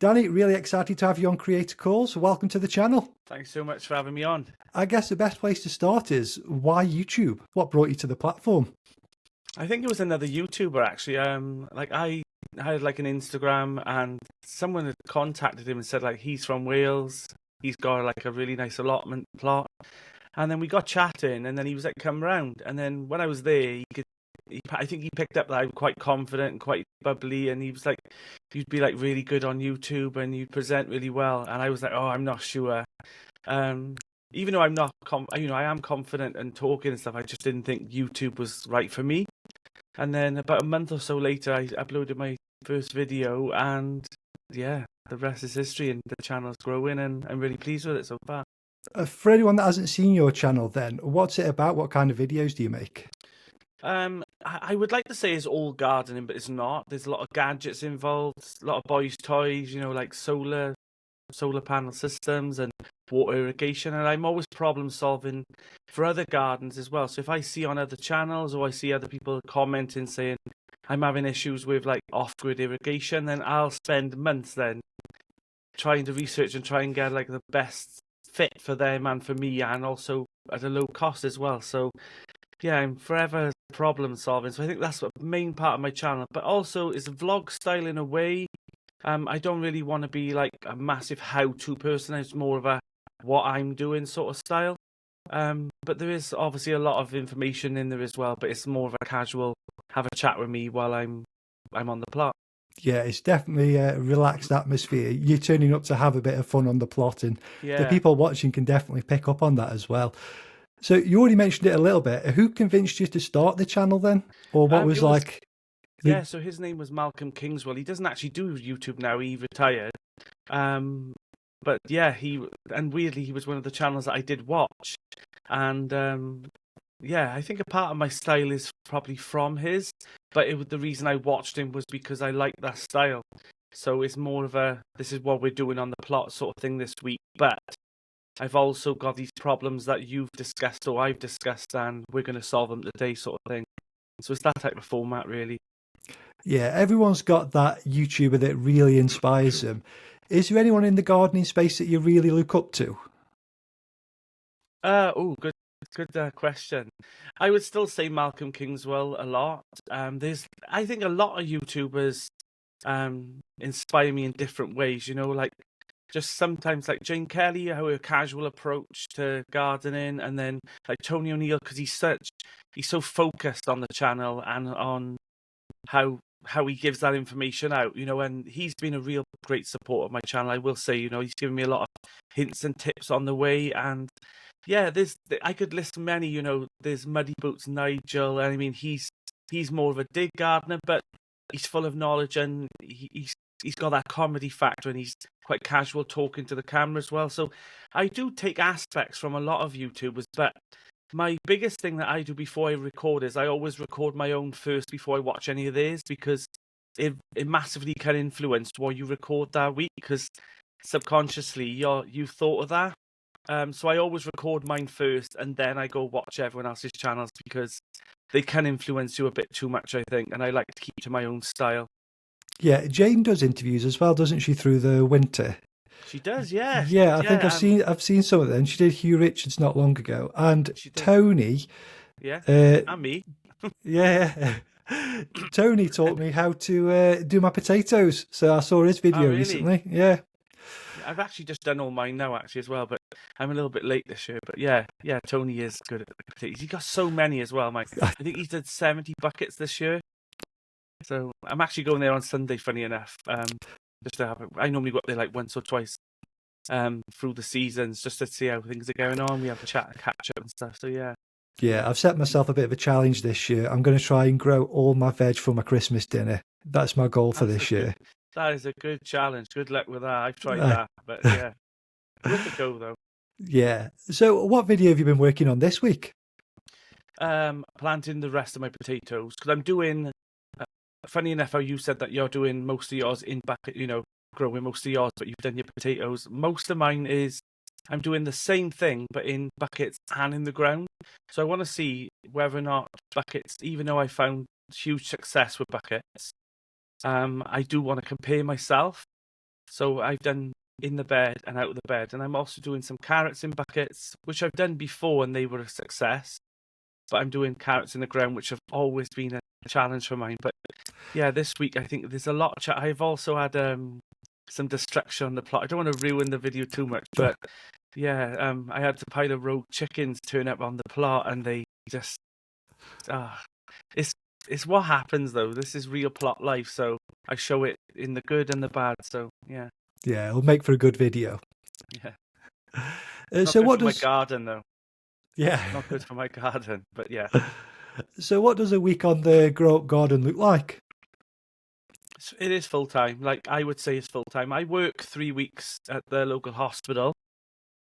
Danny, really excited to have you on Creator Calls. Welcome to the channel. Thanks so much for having me on. I guess the best place to start is why YouTube? What brought you to the platform? I think it was another YouTuber actually. Like I had like an Instagram and someone had contacted him and said like he's from Wales. He's got like a really nice allotment plot. And then we got chatting and then he was like, come round. And then when I was there, I think he picked up that I'm quite confident and quite bubbly. And he was like, you'd be like really good on YouTube and you'd present really well. And I was like, oh, I'm not sure. Even though I'm not, I am confident and talking and stuff, I just didn't think YouTube was right for me. And then about a month or so later, I uploaded my first video, and yeah, the rest is history. And the channel's growing, and I'm really pleased with it so far. For anyone that hasn't seen your channel, then what's it about? What kind of videos do you make? I would like to say it's all gardening, but it's not. There's a lot of gadgets involved, a lot of boys' toys, like solar panel systems and water irrigation, and I'm always problem solving for other gardens as well. So if I see on other channels or I see other people commenting saying I'm having issues with like off-grid irrigation, then I'll spend months then trying to research and try and get like the best fit for them and for me, and also at a low cost as well. So yeah, I'm forever problem solving. So I think that's the main part of my channel, but also it's a vlog style in a way. I don't really want to be like a massive how-to person. It's more of a what I'm doing sort of style. But there is obviously a lot of information in there as well, but it's more of a casual have a chat with me while I'm on the plot. Yeah, it's definitely a relaxed atmosphere. You're turning up to have a bit of fun on the plot, and the people watching can definitely pick up on that as well. So you already mentioned it a little bit. Who convinced you to start the channel then? Or what was like... Yeah, so his name was Malcolm Kingswell. He doesn't actually do YouTube now. He retired. But yeah, weirdly, he was one of the channels that I did watch. And yeah, I think a part of my style is probably from his, but the reason I watched him was because I like that style. So it's more of a, this is what we're doing on the plot sort of thing this week. But I've also got these problems that you've discussed or I've discussed, and we're going to solve them today sort of thing. So it's that type of format, really. Yeah, everyone's got that YouTuber that really inspires them. Is there anyone in the gardening space that you really look up to? Good question. I would still say Malcolm Kingswell a lot. I think a lot of YouTubers inspire me in different ways, like just sometimes like Jane Kelly, her casual approach to gardening, and then like Tony O'Neill, because he's so focused on the channel and on how he gives that information out, and he's been a real great support of my channel. I will say, he's given me a lot of hints and tips on the way. And yeah, I could list many, there's Muddy Boots Nigel, and I mean he's more of a dig gardener, but he's full of knowledge, and he's got that comedy factor, and he's quite casual talking to the camera as well. So I do take aspects from a lot of YouTubers, but my biggest thing that I do before I record is I always record my own first before I watch any of theirs, because it massively can influence what you record that week, because subconsciously you've thought of that. So I always record mine first and then I go watch everyone else's channels, because they can influence you a bit too much, I think, and I like to keep to my own style. Yeah, Jane does interviews as well, doesn't she, through the winter? She does, yeah. Yeah, I think I've seen some of them. She did Hugh Richards not long ago, and Tony. Yeah, and me. Yeah, Tony taught me how to do my potatoes. So I saw his video recently. Yeah. I've actually just done all mine now, actually, as well, but I'm a little bit late this year. But yeah, Tony is good at the potatoes. He got so many as well, Mike. I think he's did 70 buckets this year. So I'm actually going there on Sunday, funny enough. Just to have I normally go up there like once or twice through the seasons, just to see how things are going on. We have a chat, a catch up and stuff. So yeah. Yeah, I've set myself a bit of a challenge this year. I'm going to try and grow all my veg for my Christmas dinner. That's my goal for this year. That is a good challenge. Good luck with that. I've tried that, but yeah. Worth a go though. Yeah. So what video have you been working on this week? Planting the rest of my potatoes, because I'm doing, funny enough how you said that you're doing most of yours in bucket, growing most of yours, but you've done your potatoes. Most of mine is, I'm doing the same thing, but in buckets and in the ground. So I want to see whether or not buckets, even though I found huge success with buckets, I do want to compare myself. So I've done in the bed and out of the bed, and I'm also doing some carrots in buckets, which I've done before and they were a success. But I'm doing carrots in the ground, which have always been a challenge for mine. But yeah, this week I think there's a lot of I've also had some destruction on the plot. I don't want to ruin the video too much, but yeah, I had a pile of rogue chickens turn up on the plot, and they just it's what happens though. This is real plot life, so I show it in the good and the bad. So yeah, it'll make for a good video. Yeah. So what does my garden though? Yeah, not good for my garden, but yeah. So what does a week on the Grow Up Garden look like? It is full time. Like I would say, it's full time. I work 3 weeks at the local hospital,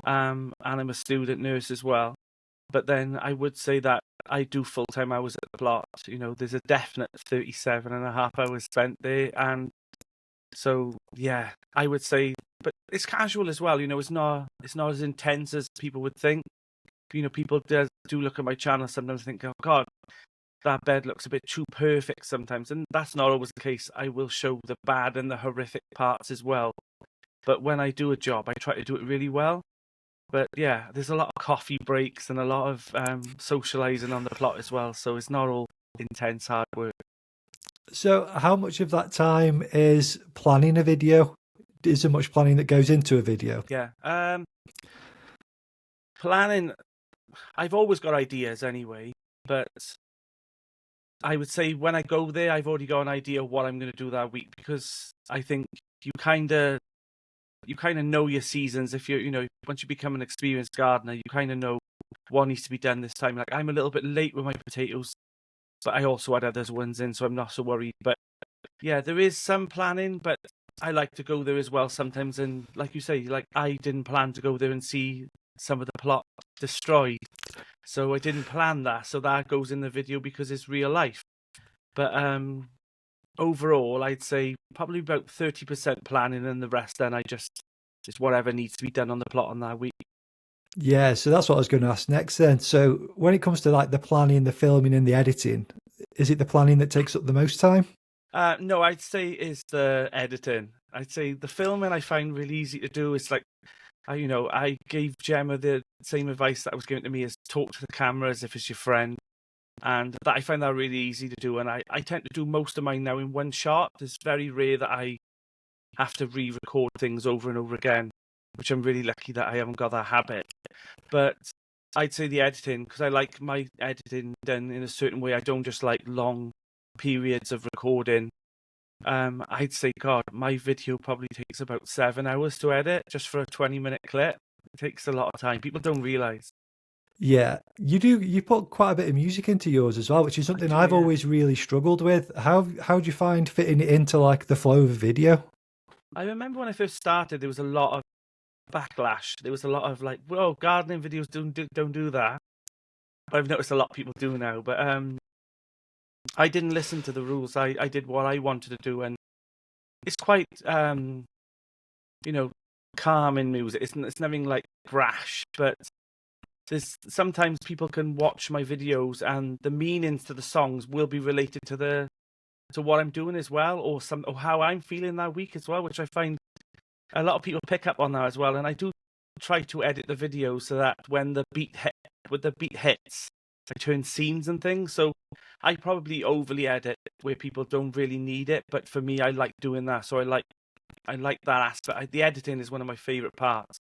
and I'm a student nurse as well. But then I would say that I do full time hours at the plot. You know, there's a definite 37.5 hours spent there, and so yeah, I would say. But it's casual as well. You know, it's not as intense as people would think. You know, people do look at my channel sometimes and think, oh God, that bed looks a bit too perfect sometimes. And that's not always the case. I will show the bad and the horrific parts as well. But when I do a job, I try to do it really well. But yeah, there's a lot of coffee breaks and a lot of socialising on the plot as well. So it's not all intense hard work. So how much of that time is planning a video? Is there much planning that goes into a video? Yeah. Planning, I've always got ideas anyway, but I would say when I go there, I've already got an idea of what I'm going to do that week, because I think you kind of know your seasons. If once you become an experienced gardener, you kind of know what needs to be done this time. Like I'm a little bit late with my potatoes, but I also had others ones in, so I'm not so worried. But yeah, there is some planning, but I like to go there as well sometimes. And like you say, like I didn't plan to go there and see some of the plot destroyed, so I didn't plan that. So that goes in the video because it's real life. But overall, I'd say probably about 30% planning, and the rest then I just whatever needs to be done on the plot on that week. Yeah, so that's what I was going to ask next then. So when it comes to like the planning, the filming and the editing, is it the planning that takes up the most time? No, I'd say it's the editing. I'd say the filming I find really easy to do. It's like, I gave Gemma the same advice that was given to me, is talk to the camera as if it's your friend. And that I find that really easy to do. And I tend to do most of mine now in one shot. It's very rare that I have to re-record things over and over again, which I'm really lucky that I haven't got that habit. But I'd say the editing, because I like my editing done in a certain way. I don't just like long periods of recording. I'd say, God, my video probably takes about 7 hours to edit just for a 20-minute clip. It takes a lot of time. People don't realise. Yeah, you do. You put quite a bit of music into yours as well, which is something I've always really struggled with. How do you find fitting it into like the flow of a video? I remember when I first started, there was a lot of backlash. There was a lot of like, "Whoa, gardening videos don't do that." But I've noticed a lot of people do now. But I didn't listen to the rules. I did what I wanted to do, and it's quite calming music. It's nothing like brash, but there's sometimes people can watch my videos and the meanings to the songs will be related to what I'm doing as well, or how I'm feeling that week as well, which I find a lot of people pick up on that as well. And I do try to edit the video so that when the beat hits, I turn scenes and things. So I probably overly edit where people don't really need it, but for me, I like doing that. So I like that aspect. The editing is one of my favorite parts.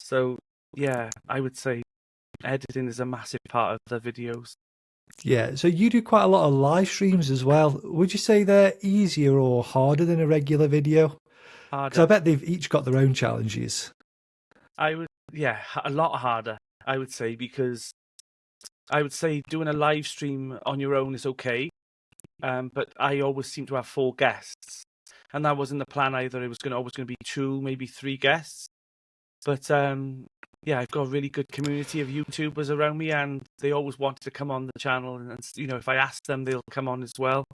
So yeah, I would say editing is a massive part of the videos. Yeah, so you do quite a lot of live streams as well. Would you say they're easier or harder than a regular video? Because I bet they've each got their own challenges. A lot harder, I would say, because I would say doing a live stream on your own is okay, but I always seem to have 4 guests, and that wasn't the plan either. It was always going to be 2, maybe 3 guests, but I've got a really good community of YouTubers around me, and they always wanted to come on the channel, and if I ask them, they'll come on as well.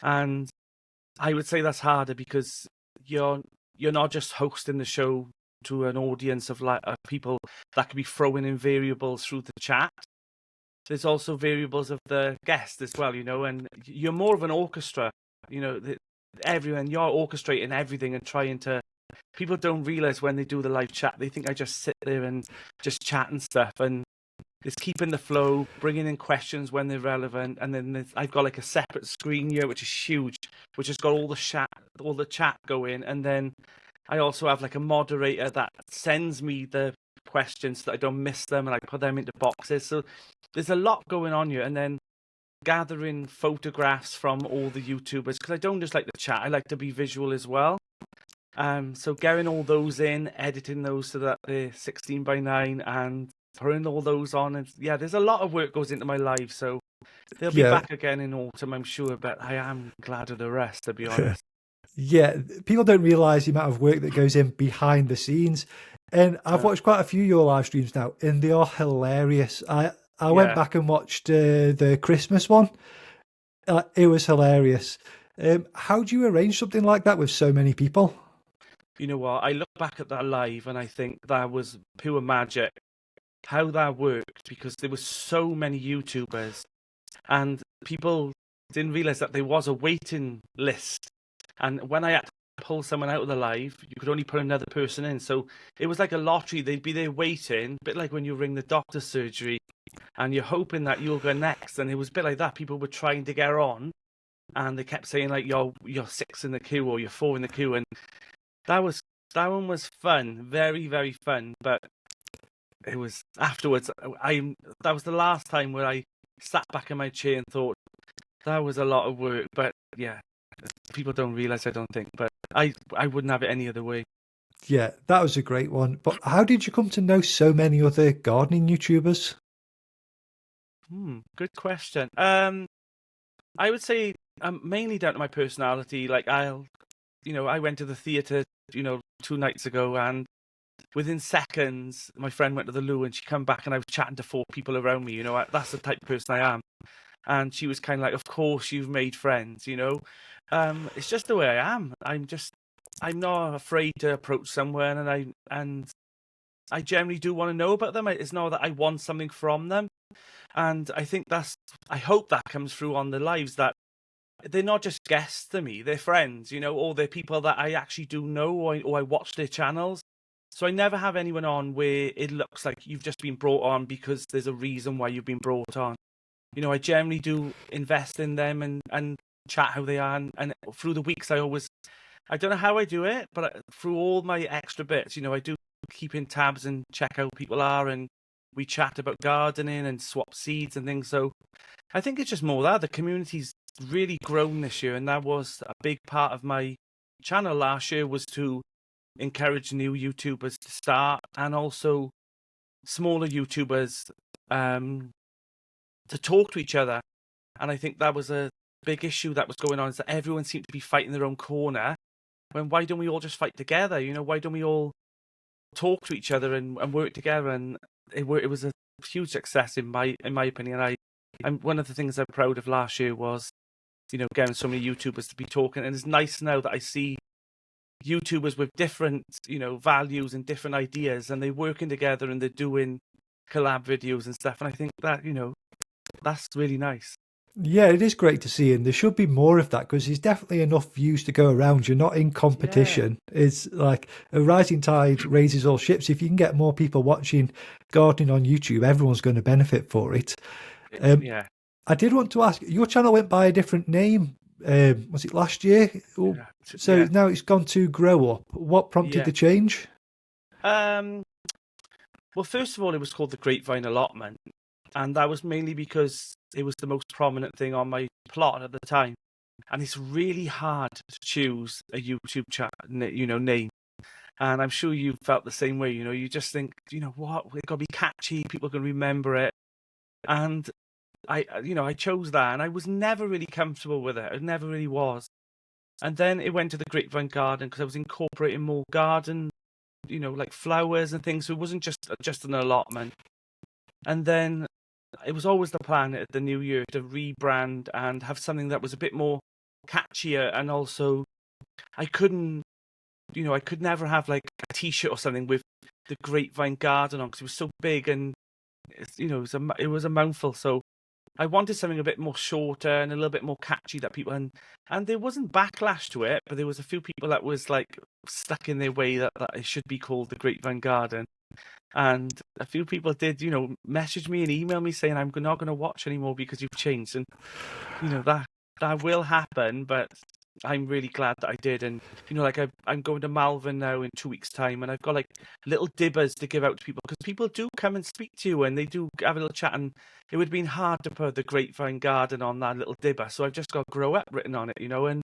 And I would say that's harder because you're not just hosting the show to an audience of people that could be throwing in variables through the chat. There's also variables of the guest as well, and you're more of an orchestra. Everyone, you're orchestrating everything and trying to people don't realize when they do the live chat, they think I just sit there and just chat and stuff. And it's keeping the flow, bringing in questions when they're relevant. And then I've got like a separate screen here, which is huge, which has got all the chat going. And then I also have like a moderator that sends me the questions so that I don't miss them, and I put them into boxes. So there's a lot going on here. And then gathering photographs from all the YouTubers, because I don't just like the chat, I like to be visual as well. So getting all those in, editing those so that they're 16:9 and putting all those on. And yeah, there's a lot of work goes into my live. So they'll be back again in autumn, I'm sure, but I am glad of the rest, to be honest. Yeah, people don't realise the amount of work that goes in behind the scenes. And I've watched quite a few of your live streams now, and they are hilarious. I went back and watched the Christmas one. It was hilarious. How do you arrange something like that with so many people? You know what? I look back at that live and I think that was pure magic. How that worked, because there were so many YouTubers and people didn't realize that there was a waiting list. And when I had to pull someone out of the live, you could only put another person in. So it was like a lottery. They'd be there waiting, a bit like when you ring the doctor's surgery and you're hoping that you'll go next. And it was a bit like that. People were trying to get on and they kept saying like, you're 6 in the queue or you're 4 in the queue. And that one was fun, very, very fun. But it was afterwards. That was the last time where I sat back in my chair and thought that was a lot of work. But yeah, people don't realize, I don't think. But I wouldn't have it any other way. Yeah, that was a great one. But how did you come to know so many other gardening YouTubers? Good question. I would say mainly down to my personality. Like I went to the theatre, 2 nights ago, and within seconds, my friend went to the loo and she come back and I was chatting to 4 people around me. That's the type of person I am. And she was kind of like, of course you've made friends, It's just the way I am. I'm not afraid to approach someone, and I generally do want to know about them. It's not that I want something from them. And I think I hope that comes through on the lives, that they're not just guests to me, they're friends, or they're people that I actually do know, or I watch their channels. So I never have anyone on where it looks like you've just been brought on because there's a reason why you've been brought on. I generally do invest in them and chat how they are. And through the weeks, I don't know how I do it, but through all my extra bits, I do keep in tabs and check how people are. And we chat about gardening and swap seeds and things. So I think it's just more that the community's really grown this year. And that was a big part of my channel last year, was to encourage new YouTubers to start, and also smaller YouTubers to talk to each other. And I think that was a big issue that was going on, is that everyone seemed to be fighting their own corner. When why don't we all just fight together? Why don't we all talk to each other and work together? And it was a huge success in my opinion. I'm one of the things I'm proud of last year was, getting so many YouTubers to be talking. And it's nice now that I see YouTubers with different, values and different ideas, and they're working together and they're doing collab videos and stuff. And I think that, that's really nice. Yeah, it is great to see, and there should be more of that, because there's definitely enough views to go around. You're not in competition. Yeah. It's like a rising tide raises all ships. If you can get more people watching gardening on YouTube, everyone's going to benefit for it. Yeah. I did want to ask, your channel went by a different name. Was it last year? Yeah. So now it's gone to Grow Up. What prompted the change? Well, first of all, it was called the Grapevine Allotment, and that was mainly because it was the most prominent thing on my plot at the time. And it's really hard to choose a YouTube name. And I'm sure you felt the same way. You just think, what? It's got to be catchy. People can remember it. And I chose that, and I was never really comfortable with it. I never really was. And then it went to the Grapevine Garden, because I was incorporating more garden, like flowers and things. So it wasn't just an allotment. And then it was always the plan at the new year to rebrand and have something that was a bit more catchier. And also, I could never have like a T-shirt or something with the Grapevine Garden on, because it was so big and it was a mouthful. So I wanted something a bit more shorter and a little bit more catchy that people and there wasn't backlash to it, but there was a few people that was like stuck in their way that it should be called the Grapevine Garden. And a few people did, message me and email me saying I'm not going to watch anymore because you've changed. And that will happen, but I'm really glad that I did. And like I'm going to Malvern now in 2 weeks' time, and I've got like little dibbers to give out to people because people do come and speak to you and they do have a little chat. And it would have been hard to put the Grapevine Garden on that little dibber, so I've just got "Grow Up" written on it, and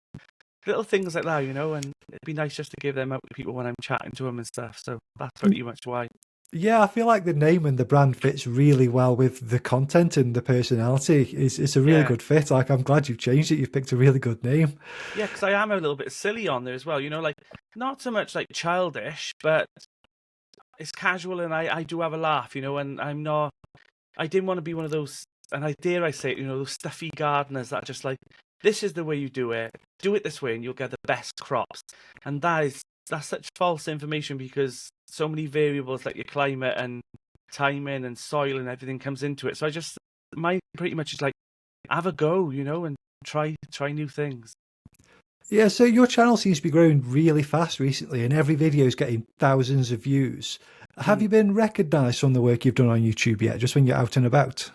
little things like that, and it'd be nice just to give them out to people when I'm chatting to them and stuff. So that's pretty much why. Yeah, I feel like the name and the brand fits really well with the content and the personality. It's a really good fit. Like, I'm glad you've changed it. You've picked a really good name. Yeah, because I am a little bit silly on there as well. Like not so much like childish, but it's casual, and I do have a laugh, and I'm not. I didn't want to be one of those, and I say it, those stuffy gardeners that are just like, this is the way you do it this way, and you'll get the best crops. And that's such false information because so many variables like your climate and timing and soil and everything comes into it. So mine pretty much is like, have a go, and try new things. Yeah, so your channel seems to be growing really fast recently, and every video is getting thousands of views. Have you been recognised from the work you've done on YouTube yet, just when you're out and about?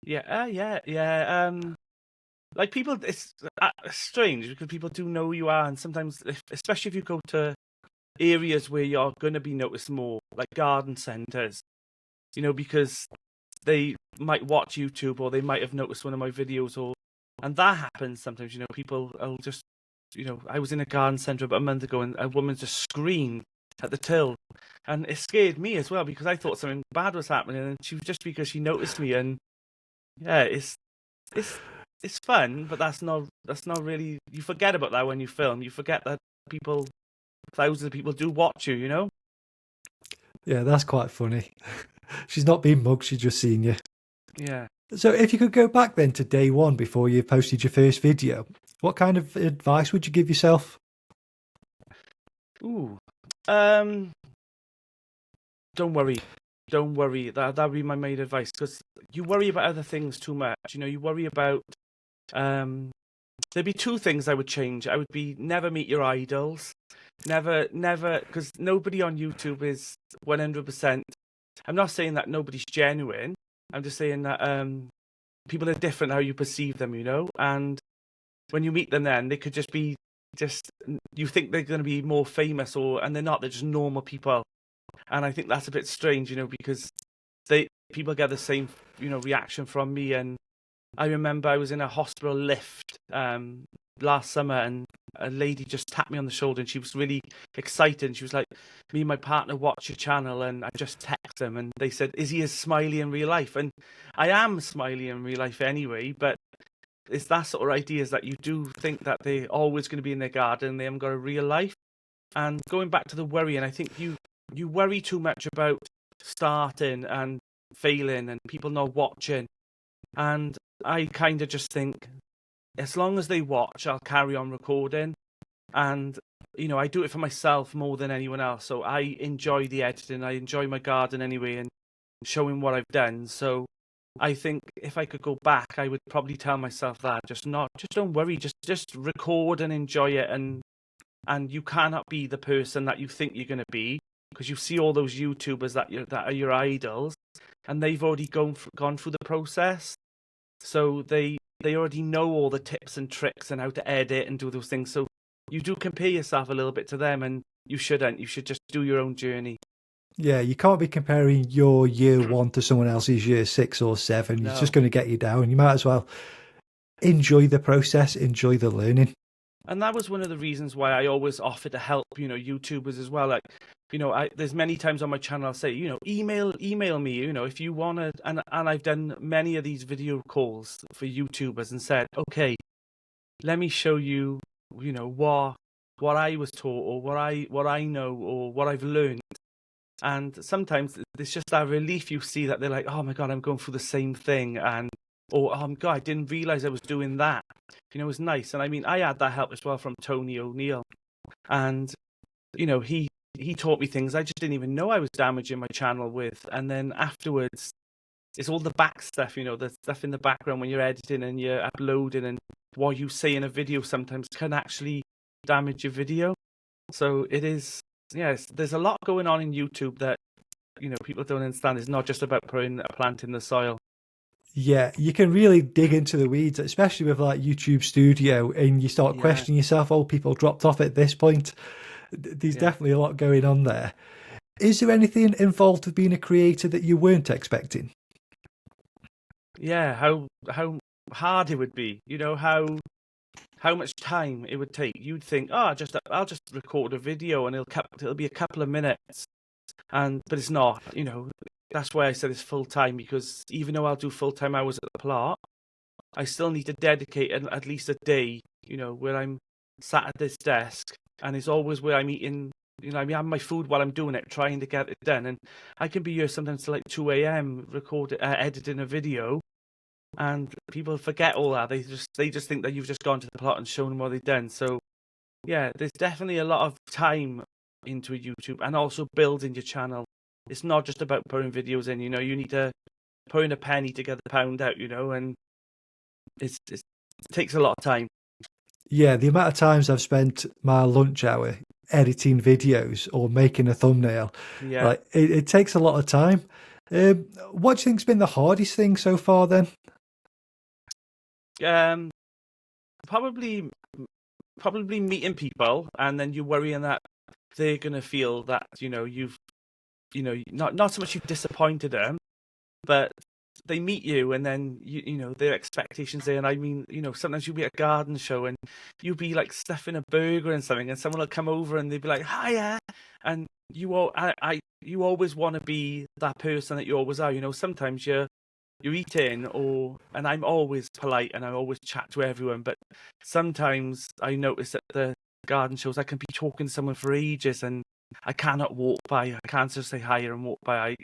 Yeah. Like people, it's strange because people do know who you are, and sometimes, especially if you go to areas where you're going to be noticed more, like garden centres, because they might watch YouTube or they might have noticed one of my videos, and that happens sometimes. People will just, I was in a garden centre about a month ago, and a woman just screamed at the till, and it scared me as well because I thought something bad was happening, and she was just because she noticed me. And yeah, it's fun, but that's not really. You forget about that when you film. You forget that thousands of people do watch you. Yeah, that's quite funny. She's not being mugged, she's just seen you. Yeah. So if you could go back then to day one before you posted your first video, what kind of advice would you give yourself? Ooh. Don't worry. Don't worry. That would be my main advice, because you worry about other things too much. You worry about there'd be two things I would change. I would be never meet your idols. Never, because nobody on YouTube is 100%. I'm not saying that nobody's genuine. I'm just saying that people are different how you perceive them, and when you meet them then they could just be you think they're going to be more famous, and they're not. They're just normal people. And I think that's a bit strange, because people get the same, reaction from me. And I remember I was in a hospital lift last summer, and a lady just tapped me on the shoulder, and she was really excited. And she was like, "Me and my partner watch your channel," and I just text them, and they said, "Is he as smiley in real life?" And I am smiley in real life anyway, but it's that sort of ideas that you do think that they're always going to be in their garden, and they haven't got a real life. And going back to the worry, and I think you worry too much about starting and failing and people not watching. And I kind of just think, as long as they watch, I'll carry on recording. And, I do it for myself more than anyone else. So I enjoy the editing. I enjoy my garden anyway and showing what I've done. So I think if I could go back, I would probably tell myself that. Just don't worry. Just record and enjoy it. And you cannot be the person that you think you're going to be, because you see all those YouTubers that are your idols, and they've already gone through the process. So they already know all the tips and tricks and how to edit and do those things. So you do compare yourself a little bit to them, and you shouldn't. You should just do your own journey. Yeah, you can't be comparing your year one to someone else's year 6 or 7. No. It's just going to get you down. You might as well enjoy the process, enjoy the learning. And that was one of the reasons why I always offer to help, YouTubers as well. Like, there's many times on my channel I'll say, email me, if you want to. And I've done many of these video calls for YouTubers and said, okay, let me show you, what I was taught, or what I know, or what I've learned. And sometimes there's just that relief you see that they're like, oh my God, I'm going through the same thing. Or, oh my God, I didn't realize I was doing that. It was nice. And I mean, I had that help as well from Tony O'Neill. And, he taught me things I just didn't even know I was damaging my channel with. And then afterwards, it's all the back stuff, the stuff in the background when you're editing and you're uploading, and what you say in a video sometimes can actually damage your video. So it is, yes, there's a lot going on in YouTube that, people don't understand. It's not just about putting a plant in the soil. Yeah, you can really dig into the weeds, especially with like YouTube Studio, and you start questioning yourself, oh, people dropped off at this point. There's definitely a lot going on there. Is there anything involved with being a creator that you weren't expecting? Yeah, how hard it would be, how much time it would take. You'd think, oh, I'll just record a video and it'll be a couple of minutes, but it's not. That's why I said it's full time, because even though I'll do full time hours at the plot, I still need to dedicate at least a day, where I'm sat at this desk, and it's always where I'm eating. I'm having my food while I'm doing it, trying to get it done, and I can be here sometimes till like 2 a.m. editing a video. And people forget all that. They just think that you've just gone to the plot and shown them what they've done. So, yeah, there's definitely a lot of time into YouTube, and also building your channel. It's not just about putting videos in. You need to put in a penny to get the pound out. And it takes a lot of time. Yeah, the amount of times I've spent my lunch hour editing videos or making a thumbnail, like it takes a lot of time. What do you think's been the hardest thing so far then? Probably meeting people, and then you're worrying that they're gonna feel that you've not so much you've disappointed them, but they meet you, and then their expectations there. And I mean, sometimes you'll be at a garden show and you'll be like stuffing a burger and something, and someone will come over and they'll be like, hiya, and you always want to be that person that you always are. Sometimes you're eating, and I'm always polite and I always chat to everyone, but sometimes I notice at the garden shows I can be talking to someone for ages and I cannot walk by. I can't just say hi and walk by.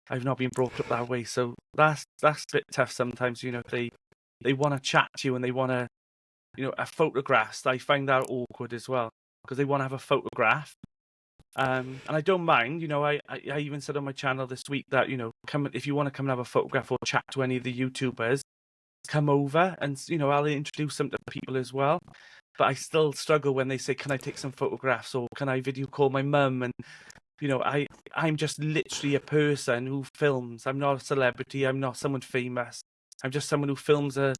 I've not been brought up that way, so that's a bit tough sometimes. They want to chat to you and they want to, a photographs. I find that awkward as well, because they want to have a photograph. And I don't mind. I even said on my channel this week that, come if you want to come and have a photograph or chat to any of the YouTubers, come over, and I'll introduce them to people as well. But I still struggle when they say, can I take some photographs, or can I video call my mum? And I'm just literally a person who films. I'm not a celebrity. I'm not someone famous. I'm just someone who films a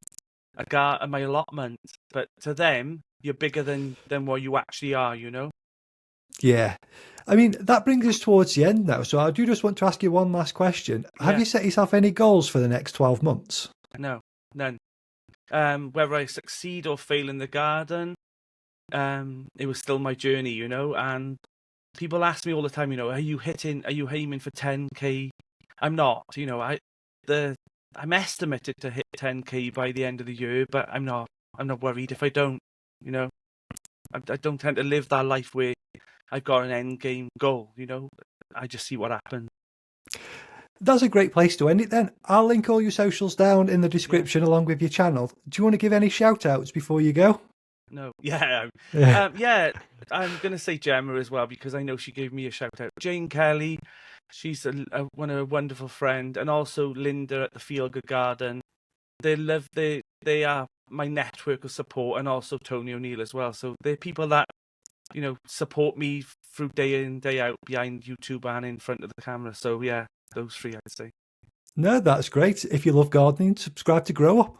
guy at my allotment. But to them, you're bigger than what you actually are. Yeah. I mean, that brings us towards the end now. So I do just want to ask you one last question. Have you set yourself any goals for the next 12 months? No, none. Whether I succeed or fail in the garden, it was still my journey, and people ask me all the time, are you aiming for 10K? I'm not, I'm estimated to hit 10K by the end of the year, but I'm not worried if I don't, I don't tend to live that life where I've got an end game goal, I just see what happens. That's a great place to end it then. I'll link all your socials down in the description along with your channel. Do you want to give any shout outs before you go? No. I'm going to say Gemma as well, because I know she gave me a shout out. Jane Kelly, she's a wonderful friend, and also Linda at the Feel Good Garden. They are my network of support, and also Tony O'Neill as well. So they're people that, support me through day in, day out behind YouTube and in front of the camera. So yeah, those three I'd say. No, that's great. If you love gardening, subscribe to Grow Up.